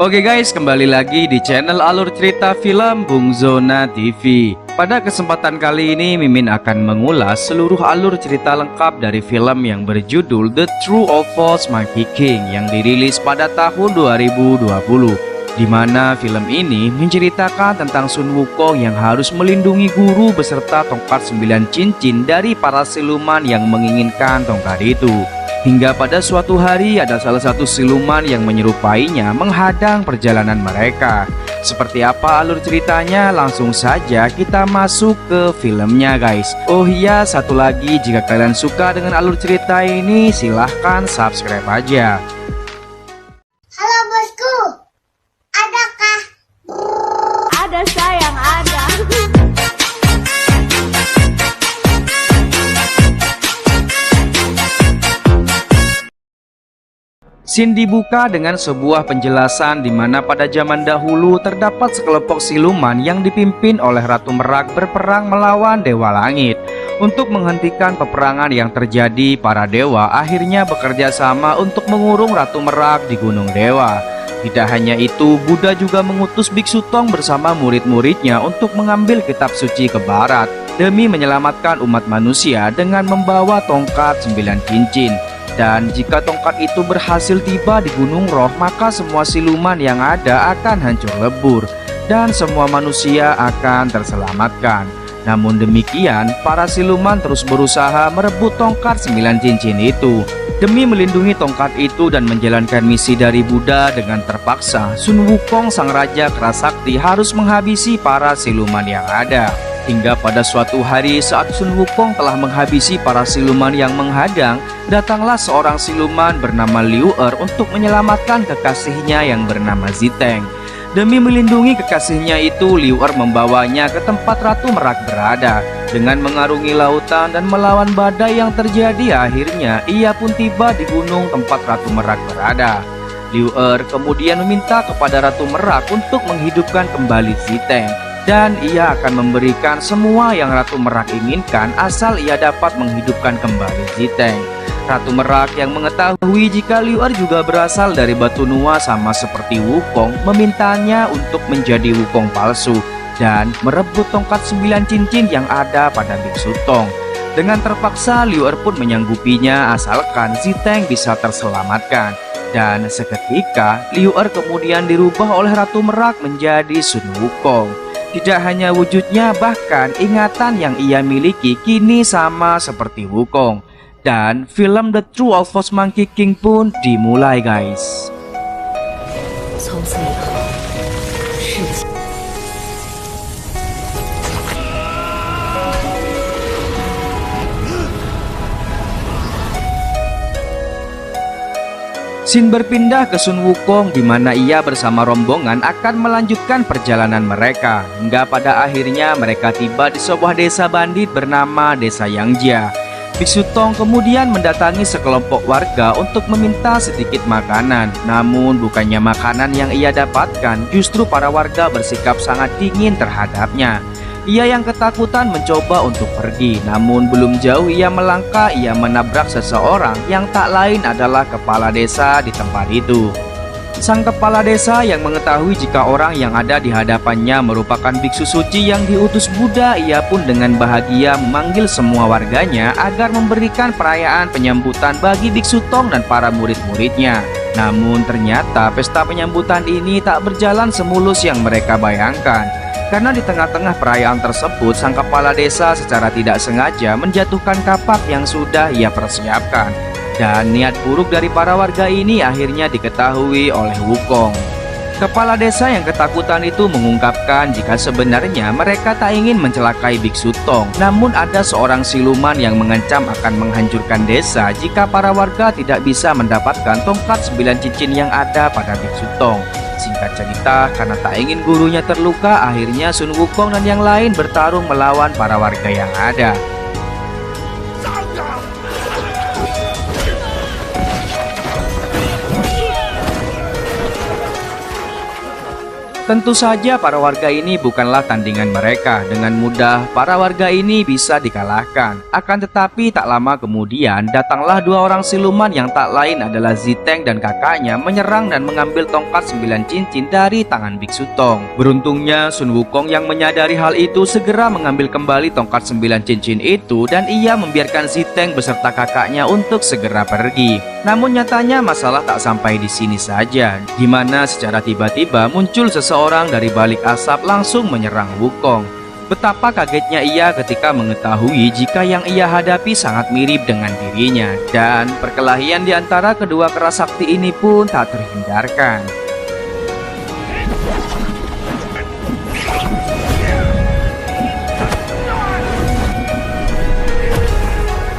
Oke guys, kembali lagi di channel Alur Cerita Film Bung Zona TV. Pada kesempatan kali ini Mimin akan mengulas seluruh alur cerita lengkap dari film yang berjudul The True of False Monkey King yang dirilis pada tahun 2020. Di mana film ini menceritakan tentang Sun Wukong yang harus melindungi guru beserta tongkat 9 cincin dari para siluman yang menginginkan tongkat itu. Hingga pada suatu hari ada salah satu siluman yang menyerupainya menghadang perjalanan mereka. Seperti apa alur ceritanya? Langsung saja kita masuk ke filmnya guys. Oh iya, satu lagi, jika kalian suka dengan alur cerita ini silahkan subscribe aja. Halo bosku, adakah? Ada sayang, ada. Scene dibuka dengan sebuah penjelasan di mana pada zaman dahulu terdapat sekelompok siluman yang dipimpin oleh Ratu Merak berperang melawan Dewa Langit. Untuk menghentikan peperangan yang terjadi, para dewa akhirnya bekerja sama untuk mengurung Ratu Merak di Gunung Dewa. Tidak hanya itu, Buddha juga mengutus Biksu Tong bersama murid-muridnya untuk mengambil kitab suci ke barat demi menyelamatkan umat manusia dengan membawa tongkat 9 cincin. Dan jika tongkat itu berhasil tiba di Gunung Roh, maka semua siluman yang ada akan hancur lebur dan semua manusia akan terselamatkan. Namun demikian, para siluman terus berusaha merebut tongkat 9 cincin itu. Demi melindungi tongkat itu dan menjalankan misi dari Buddha dengan terpaksa, Sun Wukong sang raja keras sakti harus menghabisi para siluman yang ada. Hingga pada suatu hari saat Sun Wukong telah menghabisi para siluman yang menghadang, datanglah seorang siluman bernama Liu Er untuk menyelamatkan kekasihnya yang bernama Ziteng. Demi melindungi kekasihnya itu, Liu Er membawanya ke tempat Ratu Merak berada. Dengan mengarungi lautan dan melawan badai yang terjadi, akhirnya ia pun tiba di gunung tempat Ratu Merak berada. Liu Er kemudian meminta kepada Ratu Merak untuk menghidupkan kembali Ziteng. Dan ia akan memberikan semua yang Ratu Merak inginkan asal ia dapat menghidupkan kembali Ziteng. Ratu Merak yang mengetahui jika Liu Er juga berasal dari Batu Nua sama seperti Wukong, memintanya untuk menjadi Wukong palsu dan merebut tongkat 9 cincin yang ada pada Biksu Tong. Dengan terpaksa Liu Er pun menyanggupinya asalkan Ziteng bisa terselamatkan. Dan seketika Liu Er kemudian dirubah oleh Ratu Merak menjadi Sun Wukong. Tidak hanya wujudnya, bahkan ingatan yang ia miliki kini sama seperti Wukong. Dan film The True of False Monkey King pun dimulai guys. Scene berpindah ke Sun Wukong di mana ia bersama rombongan akan melanjutkan perjalanan mereka hingga pada akhirnya mereka tiba di sebuah desa bandit bernama Desa Yangjia. Biksu Tong kemudian mendatangi sekelompok warga untuk meminta sedikit makanan. Namun bukannya makanan yang ia dapatkan, justru para warga bersikap sangat dingin terhadapnya. Ia yang ketakutan mencoba untuk pergi, namun belum jauh ia melangkah, ia menabrak seseorang yang tak lain adalah kepala desa di tempat itu. Sang kepala desa yang mengetahui jika orang yang ada di hadapannya merupakan biksu suci yang diutus Buddha, ia pun dengan bahagia memanggil semua warganya agar memberikan perayaan penyambutan bagi Biksu Tong dan para murid-muridnya. Namun ternyata pesta penyambutan ini tak berjalan semulus yang mereka bayangkan. Karena di tengah-tengah perayaan tersebut, sang kepala desa secara tidak sengaja menjatuhkan kapak yang sudah ia persiapkan. Dan niat buruk dari para warga ini akhirnya diketahui oleh Wukong. Kepala desa yang ketakutan itu mengungkapkan jika sebenarnya mereka tak ingin mencelakai Biksu Tong. Namun ada seorang siluman yang mengancam akan menghancurkan desa jika para warga tidak bisa mendapatkan tongkat 9 cincin yang ada pada Biksu Tong. Singkat cerita, karena tak ingin gurunya terluka, akhirnya Sun Wukong dan yang lain bertarung melawan para warga yang ada. Tentu saja para warga ini bukanlah tandingan mereka. Dengan mudah para warga ini bisa dikalahkan. Akan tetapi tak lama kemudian datanglah dua orang siluman yang tak lain adalah Ziteng dan kakaknya menyerang dan mengambil tongkat 9 cincin dari tangan Biksu Tong. Beruntungnya Sun Wukong yang menyadari hal itu segera mengambil kembali tongkat 9 cincin itu dan ia membiarkan Ziteng beserta kakaknya untuk segera pergi. Namun nyatanya masalah tak sampai di sini saja, di mana secara tiba-tiba muncul seseorang dari balik asap langsung menyerang Wukong. Betapa kagetnya ia ketika mengetahui jika yang ia hadapi sangat mirip dengan dirinya, dan perkelahian di antara kedua kerasakti ini pun tak terhindarkan.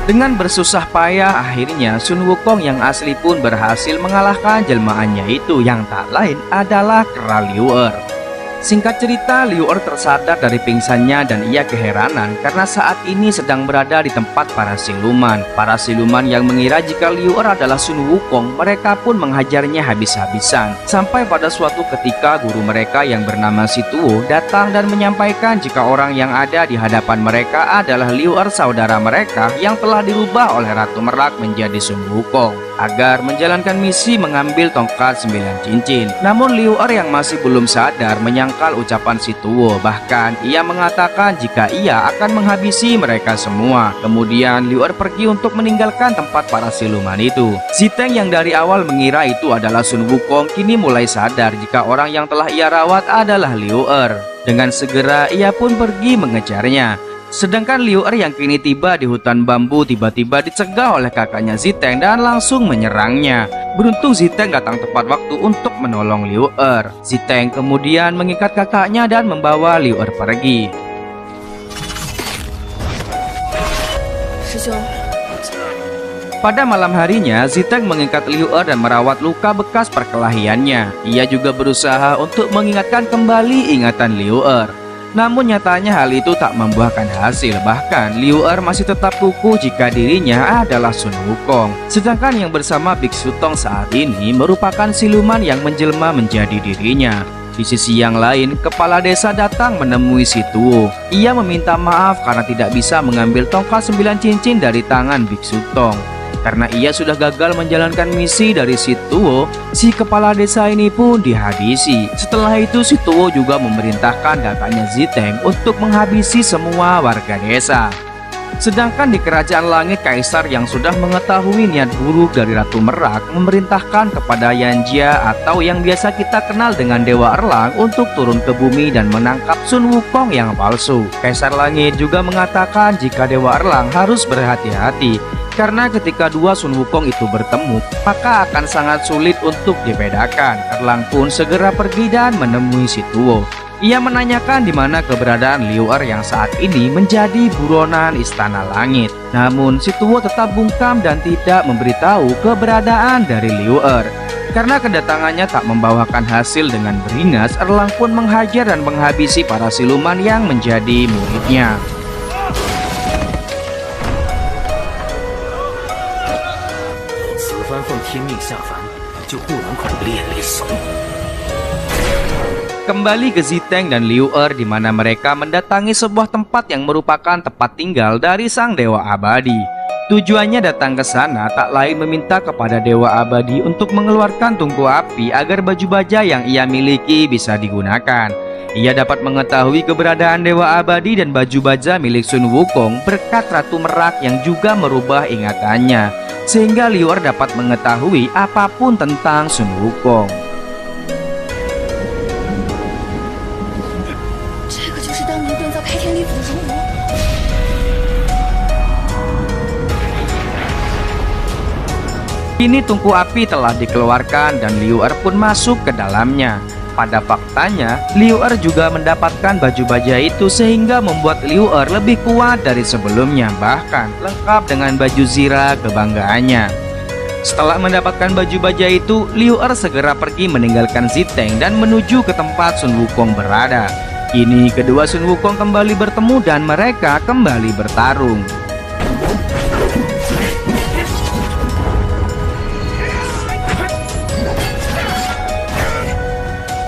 Dengan bersusah payah akhirnya Sun Wukong yang asli pun berhasil mengalahkan jelmaannya itu yang tak lain adalah Kera Liu Er. Singkat cerita, Liu Er tersadar dari pingsannya dan ia keheranan karena saat ini sedang berada di tempat para siluman. Para siluman yang mengira jika Liu Er adalah Sun Wukong, mereka pun menghajarnya habis-habisan. Sampai pada suatu ketika guru mereka yang bernama Si Tuo datang dan menyampaikan jika orang yang ada di hadapan mereka adalah Liu Er saudara mereka yang telah dirubah oleh Ratu Merak menjadi Sun Wukong agar menjalankan misi mengambil tongkat 9 cincin. Namun Liu Er yang masih belum sadar menyangkal ucapan Si Tuo, bahkan ia mengatakan jika ia akan menghabisi mereka semua. Kemudian Liu Er pergi untuk meninggalkan tempat para siluman itu. Ziteng yang dari awal mengira itu adalah Sun Wukong kini mulai sadar jika orang yang telah ia rawat adalah Liu Er. Dengan segera ia pun pergi mengejarnya. Sedangkan Liu Er yang kini tiba di hutan bambu tiba-tiba dicegah oleh kakaknya Ziteng dan langsung menyerangnya. Beruntung Ziteng datang tepat waktu untuk menolong Liu Er. Ziteng kemudian mengikat kakaknya dan membawa Liu Er pergi. Pada malam harinya, Ziteng mengikat Liu Er dan merawat luka bekas perkelahiannya. Ia juga berusaha untuk mengingatkan kembali ingatan Liu Er. Namun nyatanya hal itu tak membuahkan hasil. Bahkan Liu Er masih tetap kukuh jika dirinya adalah Sun Wukong. Sedangkan yang bersama Biksu Tong saat ini merupakan siluman yang menjelma menjadi dirinya. Di sisi yang lain, kepala desa datang menemui Si Tuo. Ia meminta maaf karena tidak bisa mengambil tongkat 9 cincin dari tangan Biksu Tong. Karena ia sudah gagal menjalankan misi dari Si Tuo, si kepala desa ini pun dihabisi. Setelah itu Si Tuo juga memerintahkan kakaknya Ziteng untuk menghabisi semua warga desa. Sedangkan di kerajaan langit, kaisar yang sudah mengetahui niat buruk dari Ratu Merak memerintahkan kepada Yanjia atau yang biasa kita kenal dengan Dewa Erlang untuk turun ke bumi dan menangkap Sun Wukong yang palsu. Kaisar langit juga mengatakan jika Dewa Erlang harus berhati-hati karena ketika dua Sun Wukong itu bertemu, maka akan sangat sulit untuk dibedakan. Erlang pun segera pergi dan menemui Si Tuo. Ia menanyakan di mana keberadaan Liu Er yang saat ini menjadi buronan Istana Langit. Namun Si Tuo tetap bungkam dan tidak memberitahu keberadaan dari Liu Er. Karena kedatangannya tak membawakan hasil dengan beringas, Erlang pun menghajar dan menghabisi para siluman yang menjadi muridnya. Kembali ke Ziteng dan Liu Er di mana mereka mendatangi sebuah tempat yang merupakan tempat tinggal dari sang dewa abadi. Tujuannya datang ke sana tak lain meminta kepada dewa abadi untuk mengeluarkan tungku api agar baju baja yang ia miliki bisa digunakan. Ia dapat mengetahui keberadaan dewa abadi dan baju baja milik Sun Wukong berkat Ratu Merak yang juga merubah ingatannya, sehingga Liu Er dapat mengetahui apapun tentang Sun Wukong. Kini tungku api telah dikeluarkan dan Liu Er pun masuk ke dalamnya. Pada faktanya, Liu Er juga mendapatkan baju baja itu sehingga membuat Liu Er lebih kuat dari sebelumnya, bahkan lengkap dengan baju zirah kebanggaannya. Setelah mendapatkan baju baja itu, Liu Er segera pergi meninggalkan Ziteng dan menuju ke tempat Sun Wukong berada. Kini kedua Sun Wukong kembali bertemu dan mereka kembali bertarung.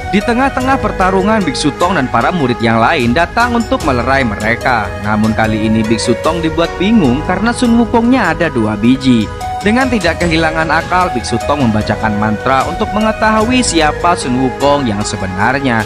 Di tengah-tengah pertarungan, Biksu Tong dan para murid yang lain datang untuk melerai mereka. Namun kali ini Biksu Tong dibuat bingung karena Sun Wukongnya ada 2 biji. Dengan tidak kehilangan akal, Biksu Tong membacakan mantra untuk mengetahui siapa Sun Wukong yang sebenarnya.